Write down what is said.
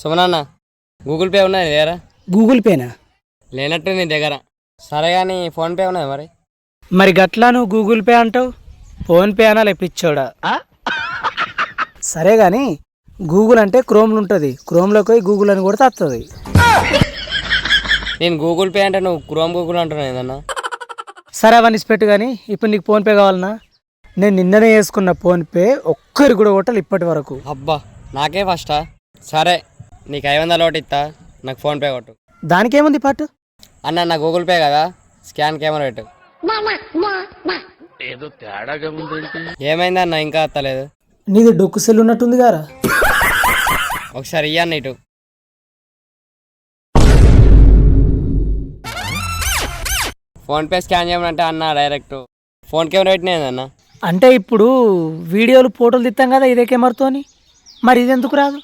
సుమనన్న Google pay ఉన్నది లేరా? Google పేనా? లేనట్టు నీ దగ్గర. సరే కానీ ఫోన్పే ఉన్నది మరి? మరి గట్లా నువ్వు గూగుల్ పే అంటావు, ఫోన్పే అనాలి పిచ్చోడా. సరే కానీ గూగుల్ అంటే క్రోమ్లో ఉంటుంది, క్రోమ్లోకి పోయి గూగుల్ అని కూడా వస్తుంది. నేను గూగుల్ పే అంటే నువ్వు క్రోమ్ గూగుల్ అంటున్నావు ఏదన్నా? సరే అవన్నీ పెట్టు. కానీ ఇప్పుడు నీకు ఫోన్పే కావాలన్నా? నేను నిన్ననే వేసుకున్న ఫోన్పే ఒక్కరి కూడా కొట్టాలి ఇప్పటి వరకు. అబ్బా నాకే ఫస్టా? సరే నీకు 500 ఒకటి ఇస్తా, నాకు ఫోన్పే కొట్టు. దానికేముంది పట్టు అన్న నా గూగుల్ పే కదా, స్కాన్ కెమెరా పెట్టు. ఏదో తేడాగా ఉందేంటి? ఏమైందన్న ఇంకా వస్తలేదు? నీది డొక్కు సెల్ ఉన్నట్టుంది గారా. ఒకసారి ఇయ్యన్న ఇటు. ఫోన్పే స్కాన్ చేయమంటే అన్న డైరెక్ట్ ఫోన్ కెమెరా పెట్టినేదన్న. అంటే ఇప్పుడు వీడియోలు ఫోటోలు తీస్తాం కదా ఇదే కెమెరాతోని, మరి ఇది ఎందుకు రాదు?